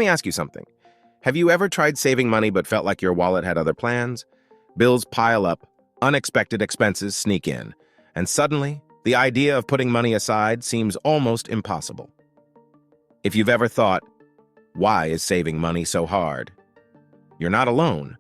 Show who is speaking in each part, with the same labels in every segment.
Speaker 1: me ask you something. Have you ever tried saving money but felt like your wallet had other plans? Bills pile up, unexpected expenses sneak in, and suddenly, the idea of putting money aside seems almost impossible. If you've ever thought, why is saving money so hard? You're not alone.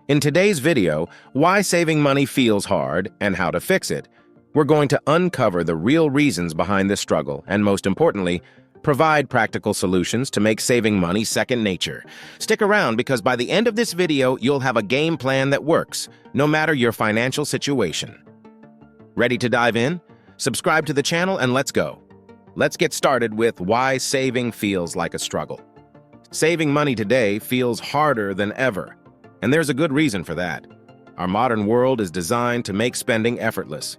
Speaker 1: In today's video, why saving money feels hard and how to fix it, we're going to uncover the real reasons behind this struggle and, most importantly, provide practical solutions to make saving money second nature. Stick around because by the end of this video, you'll have a game plan that works, no matter your financial situation. Ready to dive in? Subscribe to the channel and let's go. Let's get started with why saving feels like a struggle. Saving money today feels harder than ever, and there's a good reason for that. Our modern world is designed to make spending effortless.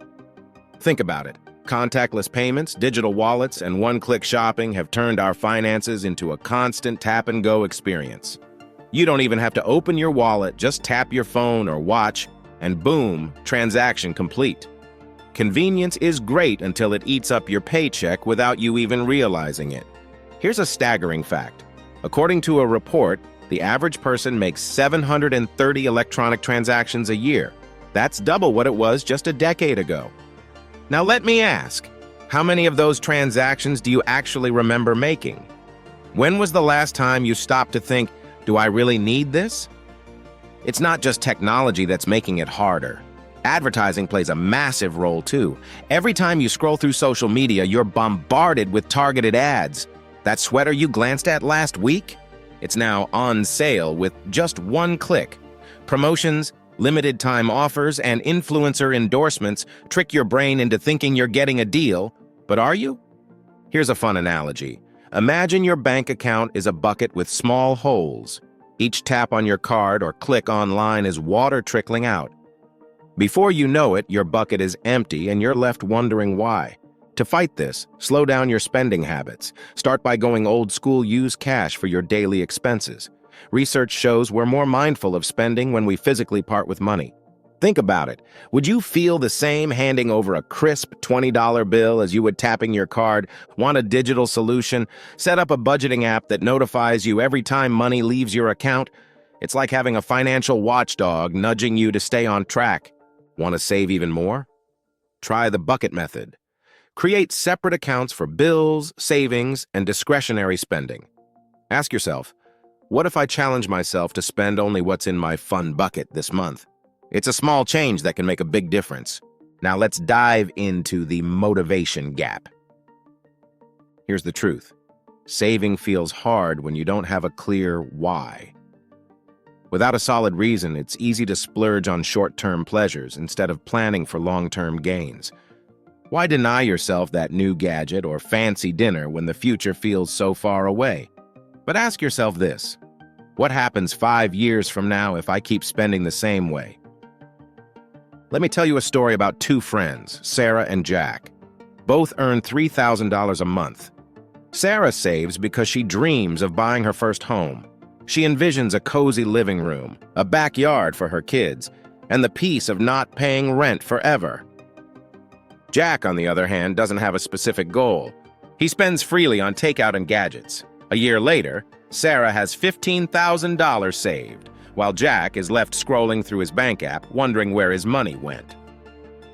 Speaker 1: Think about it. Contactless payments, digital wallets, and one-click shopping have turned our finances into a constant tap-and-go experience. You don't even have to open your wallet, just tap your phone or watch, and boom, transaction complete. Convenience is great until it eats up your paycheck without you even realizing it. Here's a staggering fact. According to a report, the average person makes 730 electronic transactions a year. That's double what it was just a decade ago. Now let me ask, how many of those transactions do you actually remember making? When was the last time you stopped to think, do I really need this? It's not just technology that's making it harder. Advertising plays a massive role too. Every time you scroll through social media, you're bombarded with targeted ads. That sweater you glanced at last week? It's now on sale with just one click. Promotions, limited time offers, and influencer endorsements trick your brain into thinking you're getting a deal, but are you? Here's a fun analogy. Imagine your bank account is a bucket with small holes. Each tap on your card or click online is water trickling out. Before you know it, your bucket is empty and you're left wondering why. To fight this, slow down your spending habits. Start by going old school, use cash for your daily expenses. Research shows we're more mindful of spending when we physically part with money. Think about it. Would you feel the same handing over a crisp $20 bill as you would tapping your card? Want a digital solution? Set up a budgeting app that notifies you every time money leaves your account. It's like having a financial watchdog nudging you to stay on track. Want to save even more? Try the bucket method. Create separate accounts for bills, savings, and discretionary spending. Ask yourself, what if I challenge myself to spend only what's in my fun bucket this month? It's a small change that can make a big difference. Now let's dive into the motivation gap. Here's the truth. Saving feels hard when you don't have a clear why. Without a solid reason, it's easy to splurge on short-term pleasures instead of planning for long-term gains. Why deny yourself that new gadget or fancy dinner when the future feels so far away? But ask yourself this. What happens 5 years from now if I keep spending the same way? Let me tell you a story about two friends, Sarah and Jack. Both earn $3,000 a month. Sarah saves because she dreams of buying her first home. She envisions a cozy living room, a backyard for her kids, and the peace of not paying rent forever. Jack, on the other hand, doesn't have a specific goal. He spends freely on takeout and gadgets. A year later, Sarah has $15,000 saved, while Jack is left scrolling through his bank app, wondering where his money went.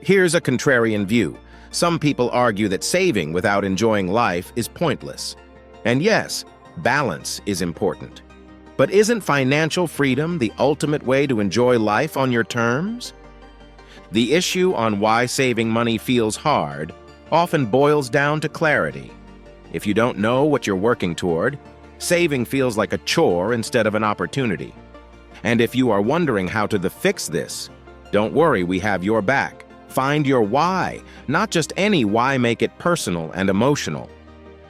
Speaker 1: Here's a contrarian view. Some people argue that saving without enjoying life is pointless. And yes, balance is important. But isn't financial freedom the ultimate way to enjoy life on your terms? The issue on why saving money feels hard often boils down to clarity. If you don't know what you're working toward, saving feels like a chore instead of an opportunity. And if you are wondering how to fix this, don't worry, we have your back. Find your why, not just any why. Make it personal and emotional.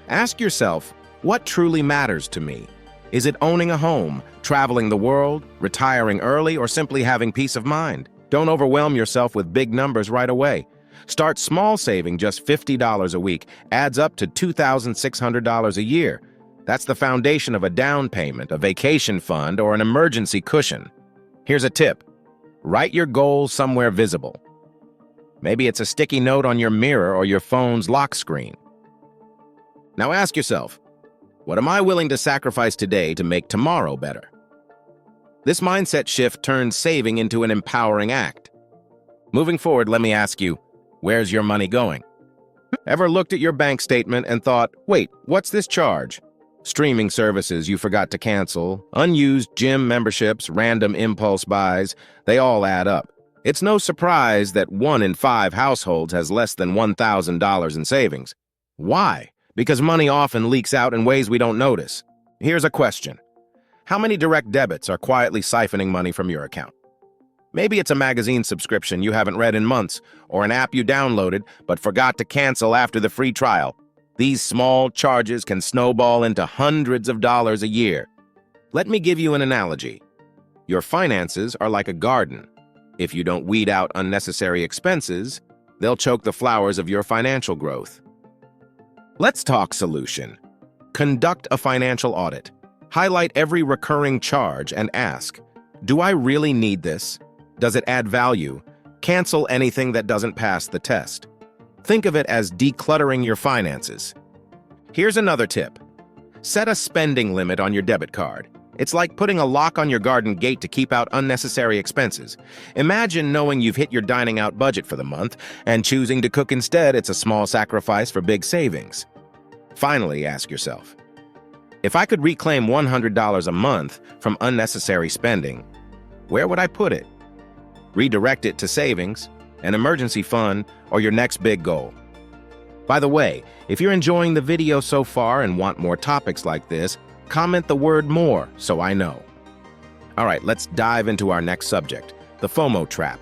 Speaker 1: Ask yourself, what truly matters to me? Is it owning a home, traveling the world, retiring early, or simply having peace of mind? Don't overwhelm yourself with big numbers right away. Start small. Saving just $50 a week adds up to $2,600 a year. That's the foundation of a down payment, a vacation fund, or an emergency cushion. Here's a tip. Write your goals somewhere visible. Maybe it's a sticky note on your mirror or your phone's lock screen. Now ask yourself, What am I willing to sacrifice today to make tomorrow better? This mindset shift turns saving into an empowering act. Moving forward, let me ask you, where's your money going? Ever looked at your bank statement and thought, wait, what's this charge? Streaming services you forgot to cancel, unused gym memberships, random impulse buys, they all add up. It's no surprise that 1 in 5 households has less than $1,000 in savings. Why? Because money often leaks out in ways we don't notice. Here's a question. How many direct debits are quietly siphoning money from your account? Maybe it's a magazine subscription you haven't read in months, or an app you downloaded but forgot to cancel after the free trial. These small charges can snowball into hundreds of dollars a year. Let me give you an analogy. Your finances are like a garden. If you don't weed out unnecessary expenses, they'll choke the flowers of your financial growth. Let's talk solution. Conduct a financial audit. Highlight every recurring charge and ask, do I really need this? Does it add value? Cancel anything that doesn't pass the test. Think of it as decluttering your finances. Here's another tip. Set a spending limit on your debit card. It's like putting a lock on your garden gate to keep out unnecessary expenses. Imagine knowing you've hit your dining out budget for the month and choosing to cook instead. It's a small sacrifice for big savings. Finally, ask yourself, if I could reclaim $100 a month from unnecessary spending, where would I put it? Redirect it to savings, an emergency fund, or your next big goal. By the way, if you're enjoying the video so far and want more topics like this, comment the word "more" so I know. All right, let's dive into our next subject, the FOMO trap.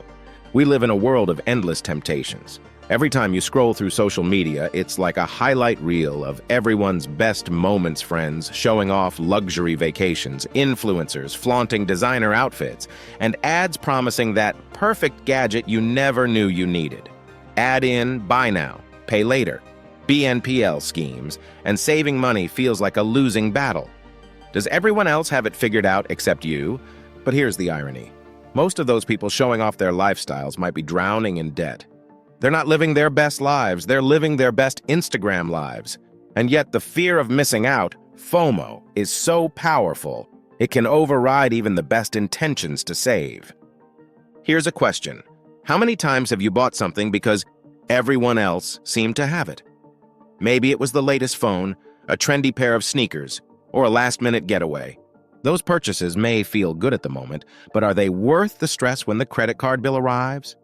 Speaker 1: We live in a world of endless temptations. Every time you scroll through social media, it's like a highlight reel of everyone's best moments, friends showing off luxury vacations, influencers flaunting designer outfits, and ads promising that perfect gadget you never knew you needed. Add in buy now, pay later, BNPL schemes, and saving money feels like a losing battle. Does everyone else have it figured out except you? But here's the irony. Most of those people showing off their lifestyles might be drowning in debt. They're not living their best lives, they're living their best Instagram lives. And yet the fear of missing out, FOMO, is so powerful, it can override even the best intentions to save. Here's a question. How many times have you bought something because everyone else seemed to have it? Maybe it was the latest phone, a trendy pair of sneakers, or a last-minute getaway. Those purchases may feel good at the moment, but are they worth the stress when the credit card bill arrives?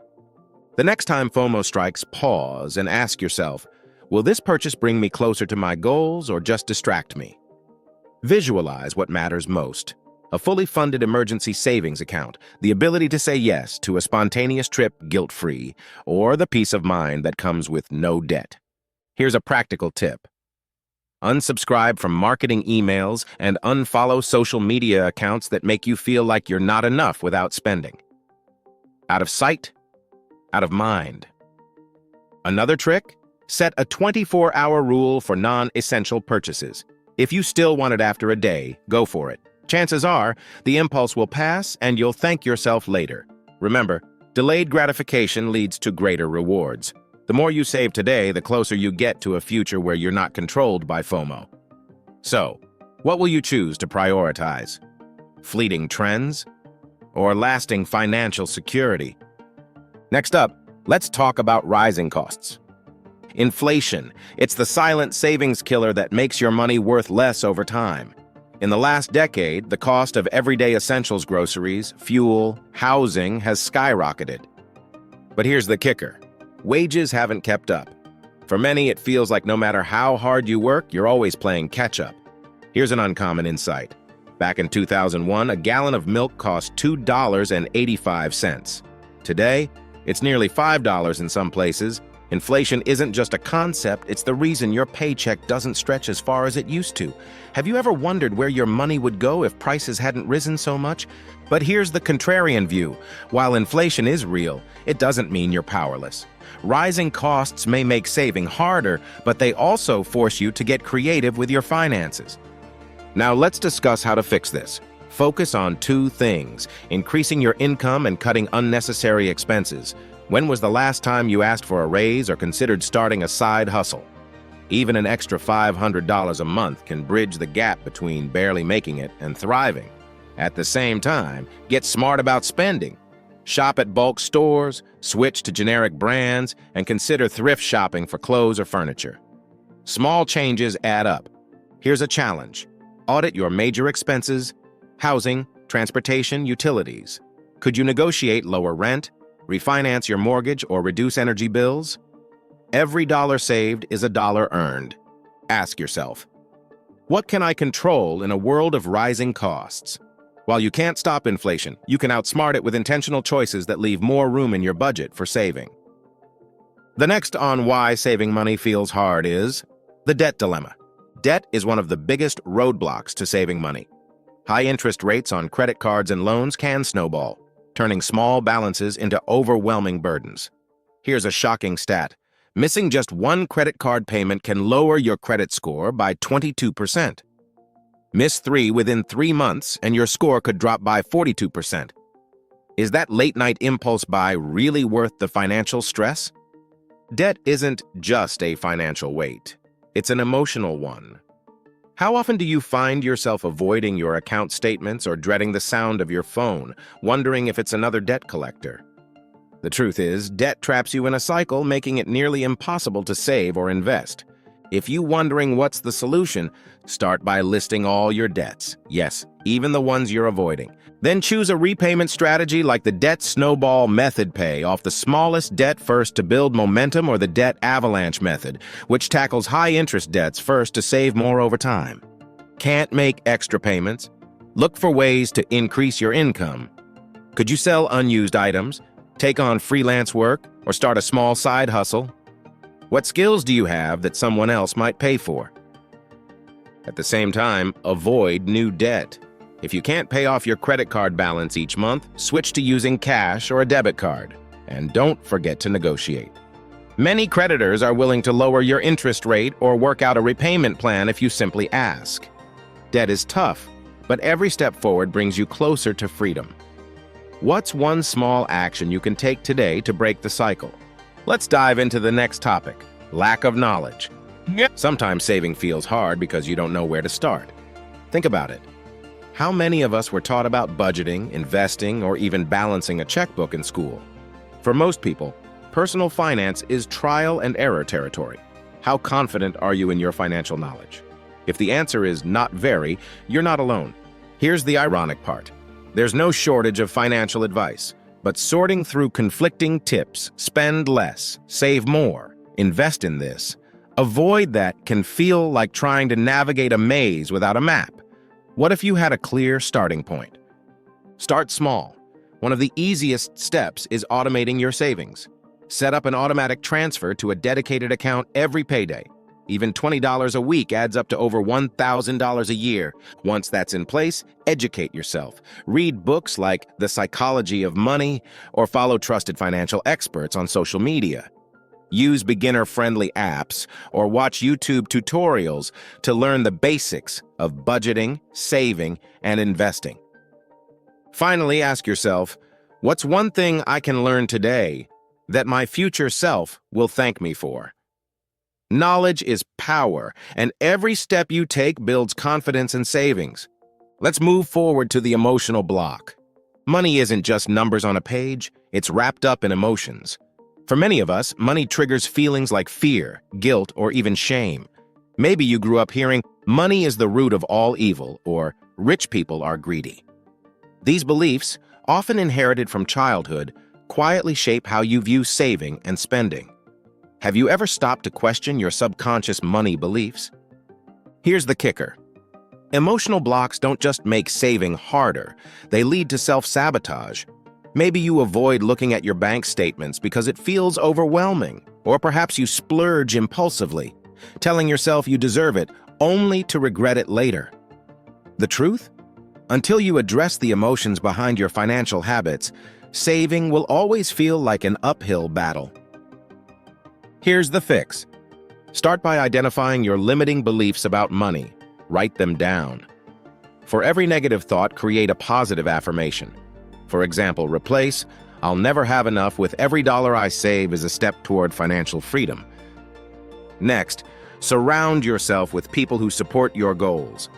Speaker 1: The next time FOMO strikes, pause and ask yourself, will this purchase bring me closer to my goals or just distract me? Visualize what matters most. A fully funded emergency savings account, the ability to say yes to a spontaneous trip guilt-free, or the peace of mind that comes with no debt. Here's a practical tip. Unsubscribe from marketing emails and unfollow social media accounts that make you feel like you're not enough without spending. Out of sight, out of mind. Another trick? Set a 24-hour rule for non-essential purchases. If you still want it after a day, go for it. Chances are, the impulse will pass and you'll thank yourself later. Remember, delayed gratification leads to greater rewards. The more you save today, the closer you get to a future where you're not controlled by FOMO. So, what will you choose to prioritize? Fleeting trends? Or lasting financial security? Next up, let's talk about rising costs. Inflation. It's the silent savings killer that makes your money worth less over time. In the last decade, the cost of everyday essentials groceries, fuel, housing has skyrocketed. But here's the kicker. Wages haven't kept up. For many, it feels like no matter how hard you work, you're always playing catch-up. Here's an uncommon insight. Back in 2001, a gallon of milk cost $2.85. Today, it's nearly $5 in some places. Inflation isn't just a concept, it's the reason your paycheck doesn't stretch as far as it used to. Have you ever wondered where your money would go if prices hadn't risen so much? But here's the contrarian view. While inflation is real, it doesn't mean you're powerless. Rising costs may make saving harder, but they also force you to get creative with your finances. Now let's discuss how to fix this. Focus on two things: increasing your income and cutting unnecessary expenses. When was the last time you asked for a raise or considered starting a side hustle? Even an extra $500 a month can bridge the gap between barely making it and thriving. At the same time, get smart about spending. Shop at bulk stores, switch to generic brands, and consider thrift shopping for clothes or furniture. Small changes add up. Here's a challenge. Audit your major expenses: housing, transportation, utilities. Could you negotiate lower rent, refinance your mortgage, or reduce energy bills? Every dollar saved is a dollar earned. Ask yourself, what can I control in a world of rising costs? While you can't stop inflation, you can outsmart it with intentional choices that leave more room in your budget for saving. The next on why saving money feels hard is the debt dilemma. Debt is one of the biggest roadblocks to saving money. High interest rates on credit cards and loans can snowball, turning small balances into overwhelming burdens. Here's a shocking stat. Missing just one credit card payment can lower your credit score by 22%. Miss 3 within 3 months and your score could drop by 42%. Is that late-night impulse buy really worth the financial stress? Debt isn't just a financial weight. It's an emotional one. How often do you find yourself avoiding your account statements or dreading the sound of your phone, wondering if it's another debt collector? The truth is, debt traps you in a cycle, making it nearly impossible to save or invest. If you're wondering what's the solution, start by listing all your debts. Yes, even the ones you're avoiding. Then choose a repayment strategy like the debt snowball method. Pay off the smallest debt first to build momentum, or the debt avalanche method, which tackles high-interest debts first to save more over time. Can't make extra payments? Look for ways to increase your income. Could you sell unused items, take on freelance work, or start a small side hustle? What skills do you have that someone else might pay for? At the same time, avoid new debt. If you can't pay off your credit card balance each month, switch to using cash or a debit card. And don't forget to negotiate. Many creditors are willing to lower your interest rate or work out a repayment plan if you simply ask. Debt is tough, but every step forward brings you closer to freedom. What's one small action you can take today to break the cycle? Let's dive into the next topic: lack of knowledge. Sometimes saving feels hard because you don't know where to start. Think about it. How many of us were taught about budgeting, investing, or even balancing a checkbook in school? For most people, personal finance is trial and error territory. How confident are you in your financial knowledge? If the answer is not very, you're not alone. Here's the ironic part. There's no shortage of financial advice, but sorting through conflicting tips, spend less, save more, invest in this, avoid that, can feel like trying to navigate a maze without a map. What if you had a clear starting point? Start small. One of the easiest steps is automating your savings. Set up an automatic transfer to a dedicated account every payday. Even $20 a week adds up to over $1,000 a year. Once that's in place, educate yourself. Read books like The Psychology of Money or follow trusted financial experts on social media. Use beginner-friendly apps or watch YouTube tutorials to learn the basics of budgeting, saving, and investing. Finally, ask yourself, what's one thing I can learn today that my future self will thank me for? Knowledge is power, and every step you take builds confidence and savings. Let's move forward to the emotional block. Money isn't just numbers on a page, it's wrapped up in emotions. For many of us, money triggers feelings like fear, guilt, or even shame. Maybe you grew up hearing, money is the root of all evil, or rich people are greedy. These beliefs, often inherited from childhood, quietly shape how you view saving and spending. Have you ever stopped to question your subconscious money beliefs? Here's the kicker. Emotional blocks don't just make saving harder, they lead to self-sabotage. Maybe you avoid looking at your bank statements because it feels overwhelming, or perhaps you splurge impulsively, telling yourself you deserve it only to regret it later. The truth? Until you address the emotions behind your financial habits, saving will always feel like an uphill battle. Here's the fix. Start by identifying your limiting beliefs about money. Write them down. For every negative thought, create a positive affirmation. For example, replace, "I'll never have enough" with "every dollar I save is a step toward financial freedom." Next, Surround yourself with people who support your goals.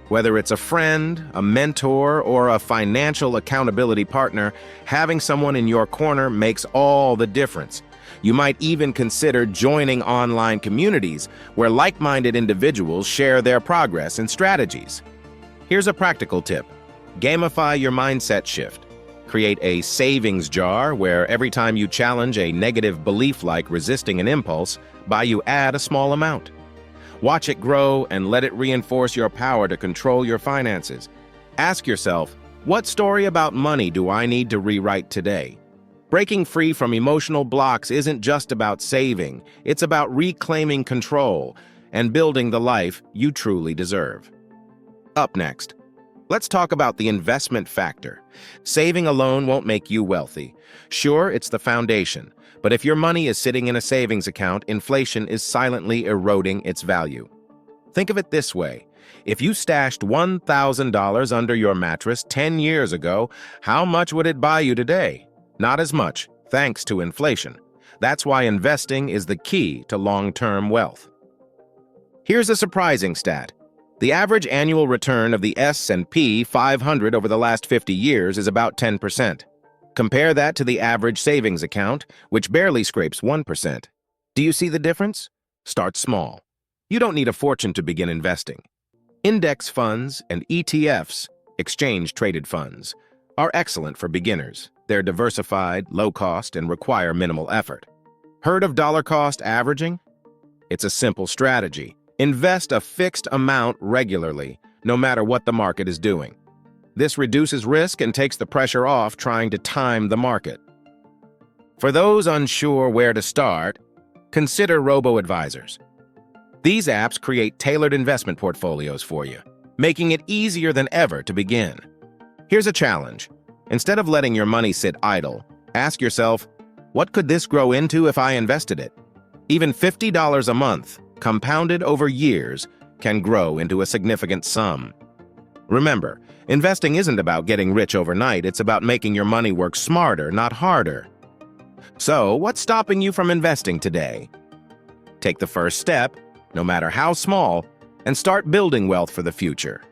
Speaker 1: Whether it's a friend, a mentor, or a financial accountability partner, having someone in your corner makes all the difference. You might even consider joining online communities where like-minded individuals share their progress and strategies. Here's a practical tip. Gamify your mindset shift. Create a savings jar where every time you challenge a negative belief like resisting an impulse, you add a small amount. Watch it grow and let it reinforce your power to control your finances. Ask yourself, what story about money do I need to rewrite today? Breaking free from emotional blocks isn't just about saving, it's about reclaiming control and building the life you truly deserve. Up next, let's talk about the investment factor. Saving alone won't make you wealthy. Sure, it's the foundation, but if your money is sitting in a savings account, inflation is silently eroding its value. Think of it this way. If you stashed $1,000 under your mattress 10 years ago, how much would it buy you today? Not as much, thanks to inflation. That's why investing is the key to long-term wealth. Here's a surprising stat. The average annual return of the S&P 500 over the last 50 years is about 10%. Compare that to the average savings account, which barely scrapes 1%. Do you see the difference? Start small. You don't need a fortune to begin investing. Index funds and ETFs, exchange-traded funds, are excellent for beginners. They're diversified, low-cost, and require minimal effort. Heard of dollar-cost averaging? It's a simple strategy. Invest a fixed amount regularly, no matter what the market is doing. This reduces risk and takes the pressure off trying to time the market. For those unsure where to start, consider robo-advisors. These apps create tailored investment portfolios for you, making it easier than ever to begin. Here's a challenge. Instead of letting your money sit idle, ask yourself, what could this grow into if I invested it? Even $50 a month, compounded over years, can grow into a significant sum. Remember, investing isn't about getting rich overnight, it's about making your money work smarter, not harder. So, what's stopping you from investing today? Take the first step, no matter how small, and start building wealth for the future.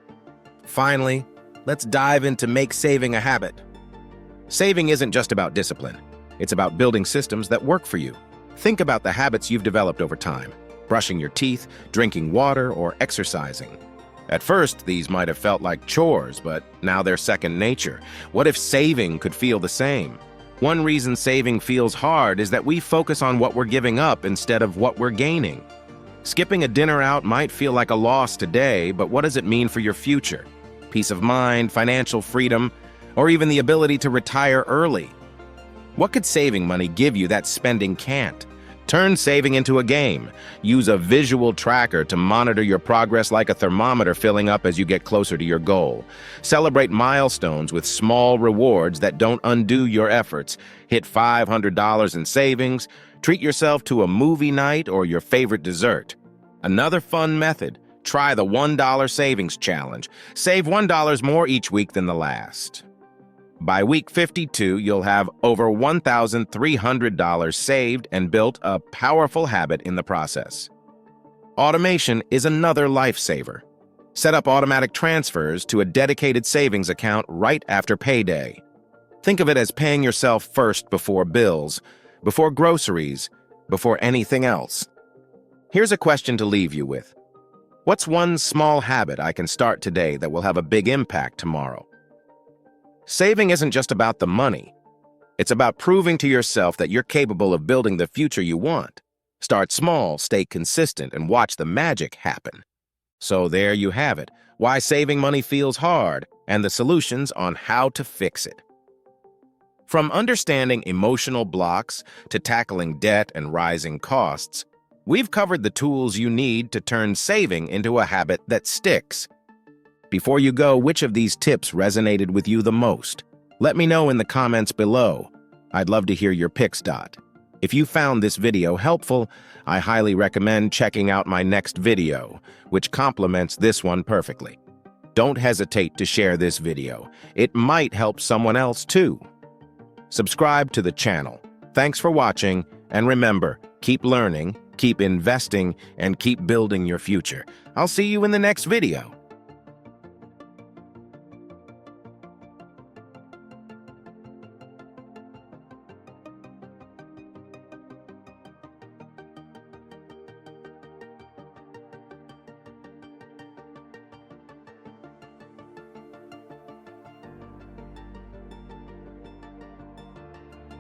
Speaker 1: Finally, let's dive into make saving a habit. Saving isn't just about discipline. It's about building systems that work for you. Think about the habits you've developed over time. Brushing your teeth, drinking water, or exercising. At first, these might have felt like chores, but now they're second nature. What if saving could feel the same? One reason saving feels hard is that we focus on what we're giving up instead of what we're gaining. Skipping a dinner out might feel like a loss today, but what does it mean for your future? Peace of mind, financial freedom, or even the ability to retire early? What could saving money give you that spending can't? Turn saving into a game. Use a visual tracker to monitor your progress like a thermometer filling up as you get closer to your goal. Celebrate milestones with small rewards that don't undo your efforts. Hit $500 in savings. Treat yourself to a movie night or your favorite dessert. Another fun method. Try the $1 savings challenge. Save $1 more each week than the last. By week 52, you'll have over $1,300 saved and built a powerful habit in the process. Automation is another lifesaver. Set up automatic transfers to a dedicated savings account right after payday. Think of it as paying yourself first before bills, before groceries, before anything else. Here's a question to leave you with. What's one small habit I can start today that will have a big impact tomorrow? Saving isn't just about the money. It's about proving to yourself that you're capable of building the future you want. Start small, stay consistent, and watch the magic happen. So there you have it, why saving money feels hard, and the solutions on how to fix it. From understanding emotional blocks to tackling debt and rising costs, we've covered the tools you need to turn saving into a habit that sticks. Before you go, which of these tips resonated with you the most? Let me know in the comments below. I'd love to hear your picks. If you found this video helpful, I highly recommend checking out my next video, which complements this one perfectly. Don't hesitate to share this video. It might help someone else too. Subscribe to the channel. Thanks for watching, and remember, keep learning, keep investing, and keep building your future. I'll see you in the next video.